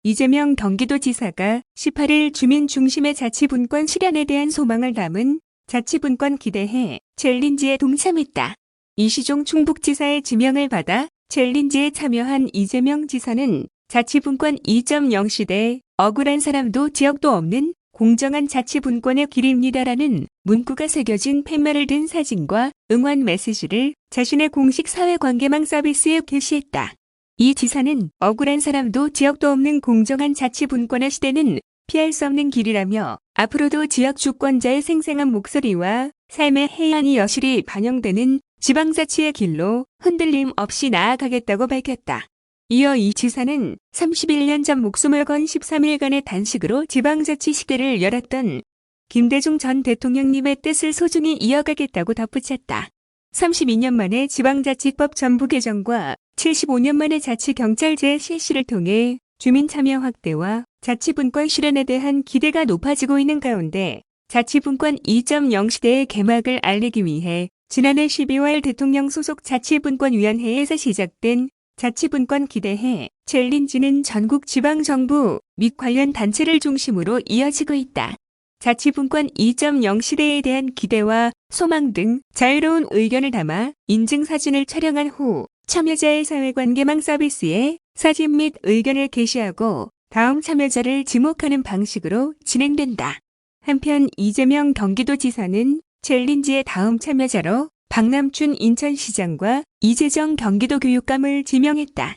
이재명 경기도지사가 18일 주민 중심의 자치분권 실현에 대한 소망을 담은 자치분권 기대해 챌린지에 동참했다. 이시종 충북지사의 지명을 받아 챌린지에 참여한 이재명 지사는 자치분권 2.0 시대에 억울한 사람도 지역도 없는 공정한 자치분권의 길입니다라는 문구가 새겨진 팻말을 든 사진과 응원 메시지를 자신의 공식 사회관계망 서비스에 게시했다. 이 지사는 억울한 사람도 지역도 없는 공정한 자치분권의 시대는 피할 수 없는 길이라며 앞으로도 지역 주권자의 생생한 목소리와 삶의 해안이 여실히 반영되는 지방자치의 길로 흔들림 없이 나아가겠다고 밝혔다. 이어 이 지사는 31년 전 목숨을 건 13일간의 단식으로 지방자치 시대를 열었던 김대중 전 대통령님의 뜻을 소중히 이어가겠다고 덧붙였다. 32년 만에 지방자치법 전부 개정과 75년 만에 자치경찰제 실시를 통해 주민 참여 확대와 자치분권 실현에 대한 기대가 높아지고 있는 가운데 자치분권 2.0 시대의 개막을 알리기 위해 지난해 12월 대통령 소속 자치분권위원회에서 시작된 자치분권 기대해 챌린지는 전국 지방정부 및 관련 단체를 중심으로 이어지고 있다. 자치분권 2.0 시대에 대한 기대와 소망 등 자유로운 의견을 담아 인증사진을 촬영한 후 참여자의 사회관계망 서비스에 사진 및 의견을 게시하고 다음 참여자를 지목하는 방식으로 진행된다. 한편 이재명 경기도지사는 챌린지의 다음 참여자로 박남춘 인천시장과 이재정 경기도교육감을 지명했다.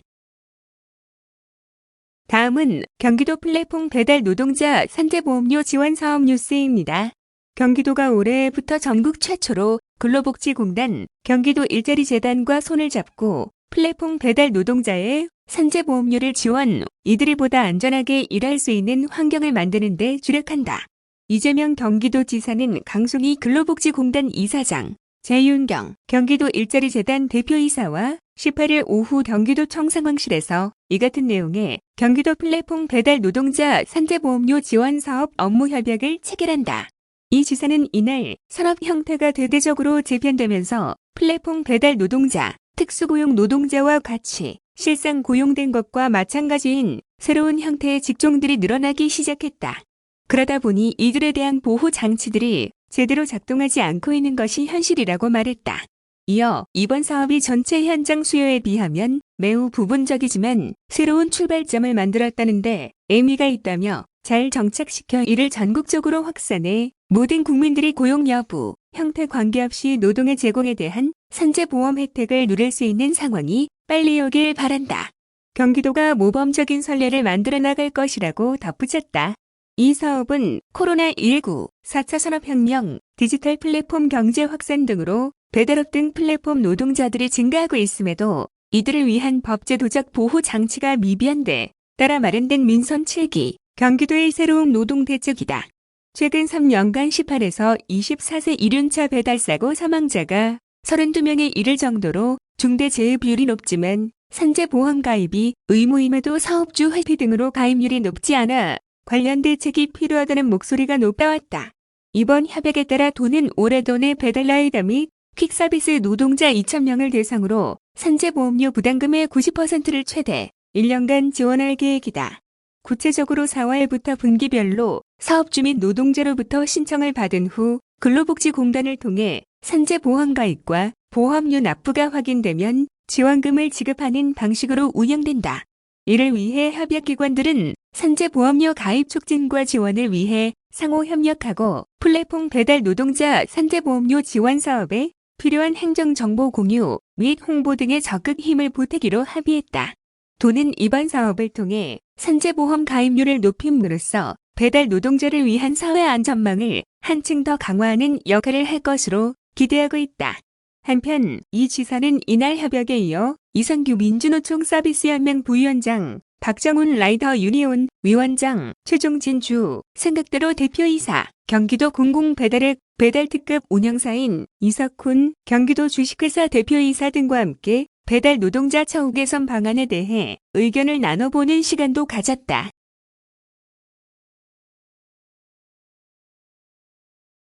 다음은 경기도 플랫폼 배달 노동자 산재보험료 지원 사업 뉴스입니다. 경기도가 올해부터 전국 최초로 근로복지공단, 경기도 일자리재단과 손을 잡고 플랫폼 배달 노동자의 산재보험료를 지원, 이들이 보다 안전하게 일할 수 있는 환경을 만드는 데 주력한다. 이재명 경기도지사는 강송희 근로복지공단 이사장, 재윤경 경기도 일자리재단 대표이사와 18일 오후 경기도 청상황실에서 이 같은 내용의 경기도 플랫폼 배달 노동자 산재보험료 지원 사업 업무 협약을 체결한다. 이 지사는 이날 산업 형태가 대대적으로 재편되면서 플랫폼 배달 노동자, 특수고용 노동자와 같이 실상 고용된 것과 마찬가지인 새로운 형태의 직종들이 늘어나기 시작했다. 그러다 보니 이들에 대한 보호 장치들이 제대로 작동하지 않고 있는 것이 현실이라고 말했다. 이어 이번 사업이 전체 현장 수요에 비하면 매우 부분적이지만 새로운 출발점을 만들었다는데 의미가 있다며 잘 정착시켜 이를 전국적으로 확산해 모든 국민들이 고용 여부, 형태 관계없이 노동의 제공에 대한 산재보험 혜택을 누릴 수 있는 상황이 빨리 오길 바란다. 경기도가 모범적인 선례를 만들어 나갈 것이라고 덧붙였다. 이 사업은 코로나19, 4차 산업혁명, 디지털 플랫폼 경제 확산 등으로 배달업 등 플랫폼 노동자들이 증가하고 있음에도 이들을 위한 법제도적 보호 장치가 미비한데 따라 마련된 민선 7기, 경기도의 새로운 노동 대책이다. 최근 3년간 18에서 24세 이륜차 배달사고 사망자가 32명에 이를 정도로 중대재해 비율이 높지만 산재보험 가입이 의무임에도 사업주 회피 등으로 가입률이 높지 않아 관련 대책이 필요하다는 목소리가 높아왔다. 이번 협약에 따라 도는 올해도 내 배달라이더 및 퀵서비스 노동자 2,000명을 대상으로 산재보험료 부담금의 90%를 최대 1년간 지원할 계획이다. 구체적으로 4월부터 분기별로 사업주 및 노동자로부터 신청을 받은 후 근로복지공단을 통해 산재보험 가입과 보험료 납부가 확인되면 지원금을 지급하는 방식으로 운영된다. 이를 위해 협약기관들은 산재보험료 가입 촉진과 지원을 위해 상호 협력하고 플랫폼 배달 노동자 산재보험료 지원 사업에 필요한 행정정보 공유 및 홍보 등에 적극 힘을 보태기로 합의했다. 도는 이번 사업을 통해 산재보험 가입률을 높임으로써 배달 노동자를 위한 사회 안전망을 한층 더 강화하는 역할을 할 것으로 기대하고 있다. 한편 이 지사는 이날 협약에 이어 이성규 민주노총 서비스연맹 부위원장, 박정훈 라이더 유니온 위원장, 최종진 주 생각대로 대표이사, 경기도 공공배달앱 배달특급 운영사인 이석훈 경기도 주식회사 대표이사 등과 함께 배달 노동자 처우 개선 방안에 대해 의견을 나눠보는 시간도 가졌다.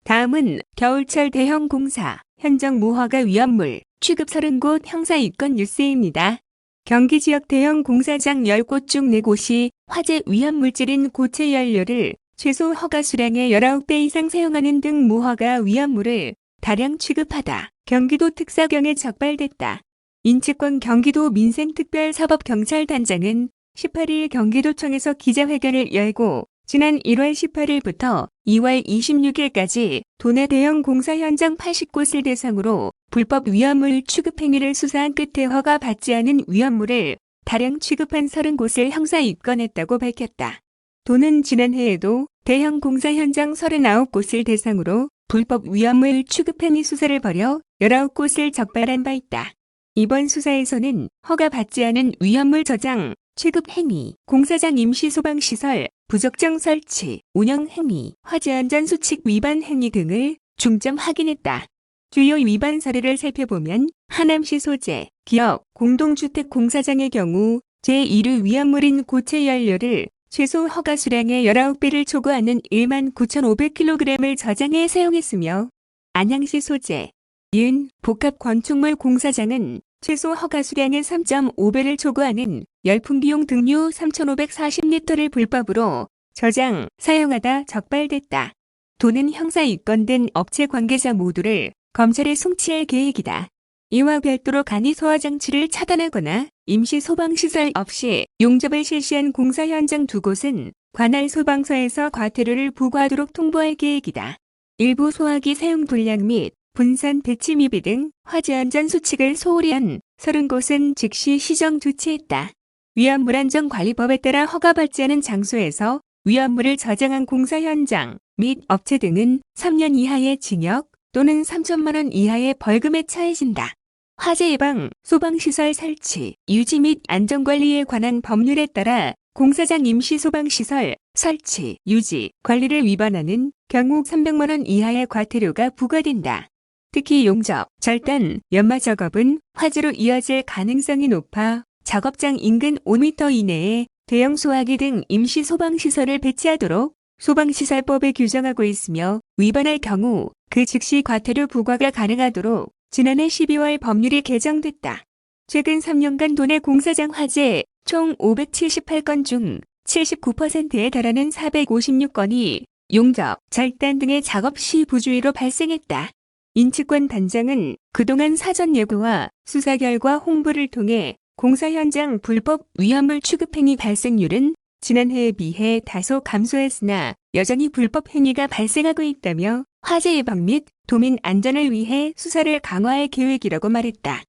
다음은 겨울철 대형 공사, 현장 무허가 위험물, 취급 30곳 형사 입건 뉴스입니다. 경기 지역 대형 공사장 10곳 중 4곳이 화재 위험 물질인 고체 연료를 최소 허가 수량의 19배 이상 사용하는 등 무허가 위험물을 다량 취급하다 경기도 특사경에 적발됐다. 인치권 경기도 민생특별사법경찰단장은 18일 경기도청에서 기자회견을 열고 지난 1월 18일부터 2월 26일까지 도내 대형 공사 현장 80곳을 대상으로 불법 위험물 취급 행위를 수사한 끝에 허가받지 않은 위험물을 다량 취급한 30곳을 형사 입건했다고 밝혔다. 도는 지난해에도 대형 공사 현장 39곳을 대상으로 불법 위험물 취급 행위 수사를 벌여 19곳을 적발한 바 있다. 이번 수사에서는 허가받지 않은 위험물 저장, 취급 행위, 공사장 임시 소방시설, 부적정 설치, 운영 행위, 화재 안전 수칙 위반 행위 등을 중점 확인했다. 주요 위반 사례를 살펴보면 하남시 소재, 기업, 공동주택 공사장의 경우 제1류 위험물인 고체 연료를 최소 허가 수량의 19배를 초과하는 19,500kg을 저장해 사용했으며 안양시 소재, 이은 복합 건축물 공사장은 최소 허가 수량의 3.5배를 초과하는 열풍기용 등유 3,540리터를 불법으로 저장, 사용하다 적발됐다. 도는 형사 입건된 업체 관계자 모두를 검찰에 송치할 계획이다. 이와 별도로 간이 소화 장치를 차단하거나 임시 소방시설 없이 용접을 실시한 공사 현장 2곳은 관할 소방서에서 과태료를 부과하도록 통보할 계획이다. 일부 소화기 사용 불량 및 분산 배치 미비 등 화재 안전 수칙을 소홀히 한 30곳은 즉시 시정 조치했다. 위험물 안전관리법에 따라 허가받지 않은 장소에서 위험물을 저장한 공사 현장 및 업체 등은 3년 이하의 징역 또는 3천만 원 이하의 벌금에 처해진다. 화재 예방, 소방시설 설치, 유지 및 안전관리에 관한 법률에 따라 공사장 임시 소방시설 설치, 유지, 관리를 위반하는 경우 300만 원 이하의 과태료가 부과된다. 특히 용접, 절단, 연마 작업은 화재로 이어질 가능성이 높아 작업장 인근 5m 이내에 대형 소화기 등 임시 소방시설을 배치하도록 소방시설법에 규정하고 있으며 위반할 경우 그 즉시 과태료 부과가 가능하도록 지난해 12월 법률이 개정됐다. 최근 3년간 도내 공사장 화재 총 578건 중 79%에 달하는 456건이 용접, 절단 등의 작업 시 부주의로 발생했다. 인치권 단장은 그동안 사전 예고와 수사 결과 홍보를 통해 공사 현장 불법 위험물 취급 행위 발생률은 지난해에 비해 다소 감소했으나 여전히 불법 행위가 발생하고 있다며 화재 예방 및 도민 안전을 위해 수사를 강화할 계획이라고 말했다.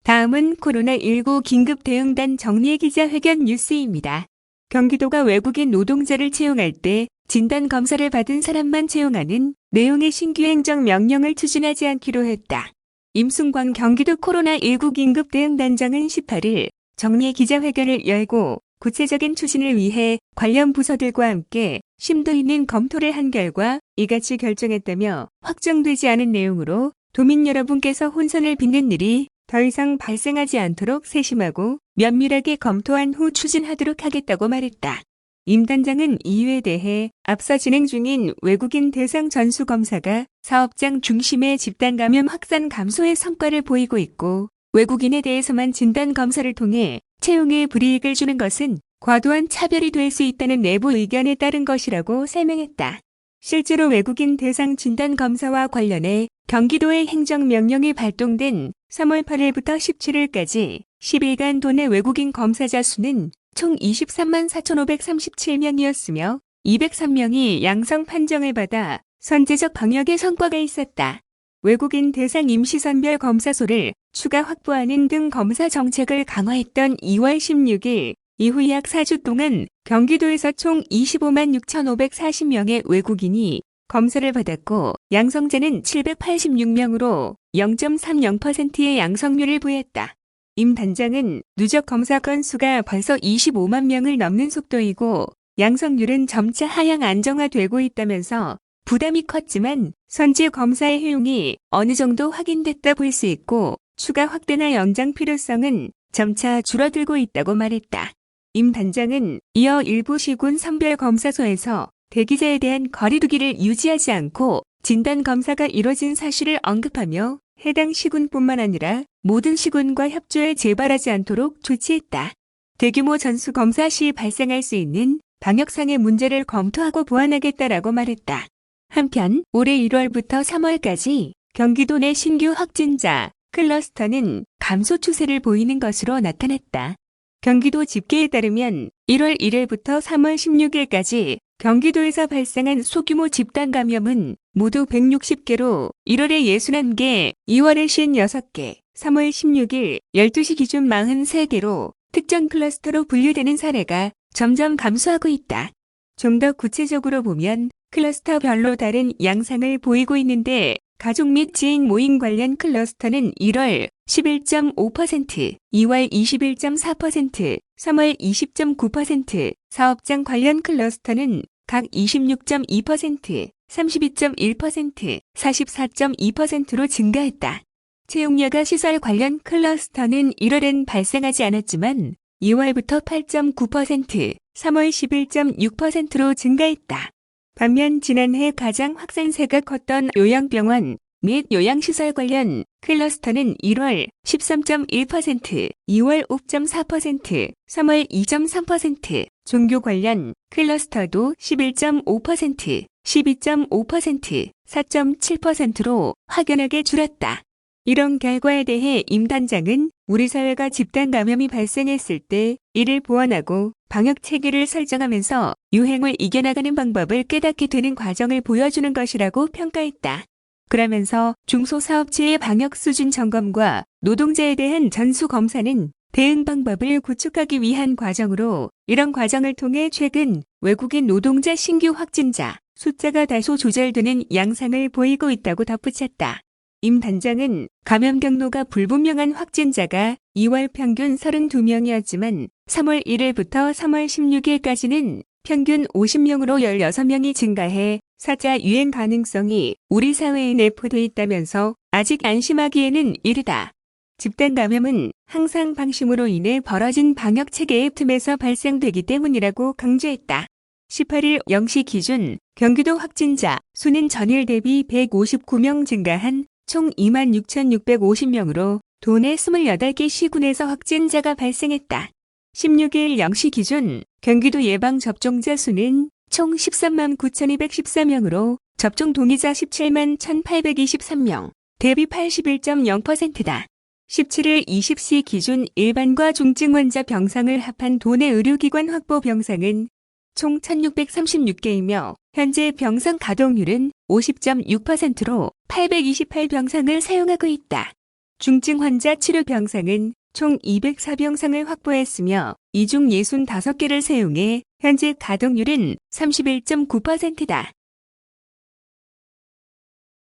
다음은 코로나19 긴급 대응단 정리의 기자회견 뉴스입니다. 경기도가 외국인 노동자를 채용할 때 진단 검사를 받은 사람만 채용하는 내용의 신규 행정 명령을 추진하지 않기로 했다. 임순광 경기도 코로나19 긴급 대응단장은 18일 정례 기자회견을 열고 구체적인 추진을 위해 관련 부서들과 함께 심도 있는 검토를 한 결과 이같이 결정했다며 확정되지 않은 내용으로 도민 여러분께서 혼선을 빚는 일이 더 이상 발생하지 않도록 세심하고 면밀하게 검토한 후 추진하도록 하겠다고 말했다. 임 단장은 이유에 대해 앞서 진행 중인 외국인 대상 전수검사가 사업장 중심의 집단 감염 확산 감소의 성과를 보이고 있고 외국인에 대해서만 진단검사를 통해 채용에 불이익을 주는 것은 과도한 차별이 될 수 있다는 내부 의견에 따른 것이라고 설명했다. 실제로 외국인 대상 진단검사와 관련해 경기도의 행정명령이 발동된 3월 8일부터 17일까지 10일간 도내 외국인 검사자 수는 총 23만 4,537명이었으며 203명이 양성 판정을 받아 선제적 방역에 성과가 있었다. 외국인 대상 임시선별 검사소를 추가 확보하는 등 검사 정책을 강화했던 2월 16일 이후 약 4주 동안 경기도에서 총 25만 6,540명의 외국인이 검사를 받았고 양성자는 786명으로 0.30%의 양성률을 보였다. 임 단장은 누적 검사 건수가 벌써 25만 명을 넘는 속도이고 양성률은 점차 하향 안정화되고 있다면서 부담이 컸지만 선제 검사의 효용이 어느 정도 확인됐다 볼 수 있고 추가 확대나 연장 필요성은 점차 줄어들고 있다고 말했다. 임 단장은 이어 일부 시군 선별검사소에서 대기자에 대한 거리 두기를 유지하지 않고 진단 검사가 이뤄진 사실을 언급하며 해당 시군뿐만 아니라 모든 시군과 협조에 재발하지 않도록 조치했다. 대규모 전수 검사 시 발생할 수 있는 방역상의 문제를 검토하고 보완하겠다라고 말했다. 한편 올해 1월부터 3월까지 경기도 내 신규 확진자 클러스터는 감소 추세를 보이는 것으로 나타났다. 경기도 집계에 따르면 1월 1일부터 3월 16일까지 경기도에서 발생한 소규모 집단 감염은 모두 160개로 1월에 61개, 2월에 56개, 3월 16일 12시 기준 43개로 특정 클러스터로 분류되는 사례가 점점 감소하고 있다. 좀 더 구체적으로 보면 클러스터별로 다른 양상을 보이고 있는데 가족 및 지인 모임 관련 클러스터는 1월 11.5%, 2월 21.4%, 3월 20.9%, 사업장 관련 클러스터는 각 26.2%, 32.1%, 44.2%로 증가했다. 채용여가 시설 관련 클러스터는 1월엔 발생하지 않았지만 2월부터 8.9%, 3월 11.6%로 증가했다. 반면 지난해 가장 확산세가 컸던 요양병원 및 요양시설 관련 클러스터는 1월 13.1%, 2월 5.4%, 3월 2.3%, 종교 관련 클러스터도 11.5%, 12.5%, 4.7%로 확연하게 줄었다. 이런 결과에 대해 임 단장은 우리 사회가 집단 감염이 발생했을 때 이를 보완하고 방역 체계를 설정하면서 유행을 이겨나가는 방법을 깨닫게 되는 과정을 보여주는 것이라고 평가했다. 그러면서 중소사업체의 방역 수준 점검과 노동자에 대한 전수 검사는 대응 방법을 구축하기 위한 과정으로 이런 과정을 통해 최근 외국인 노동자 신규 확진자 숫자가 다소 조절되는 양상을 보이고 있다고 덧붙였다. 임 단장은 감염 경로가 불분명한 확진자가 2월 평균 32명이었지만 3월 1일부터 3월 16일까지는 평균 50명으로 16명이 증가해 4차 유행 가능성이 우리 사회에 내포돼 있다면서 아직 안심하기에는 이르다. 집단 감염은 항상 방심으로 인해 벌어진 방역 체계의 틈에서 발생되기 때문이라고 강조했다. 18일 0시 기준 경기도 확진자 수는 전일 대비 159명 증가한 총 26,650명으로 도내 28개 시군에서 확진자가 발생했다. 16일 0시 기준 경기도 예방접종자 수는 총 13만 9,214명으로 접종 동의자 17만 1,823명, 대비 81.0%다. 17일 20시 기준 일반과 중증 환자 병상을 합한 도내 의료기관 확보 병상은 총 1,636개이며 현재 병상 가동률은 50.6%로 828병상을 사용하고 있다. 중증 환자 치료 병상은 총 204병상을 확보했으며 이 중 65개를 사용해 현재 가동률은 31.9%다.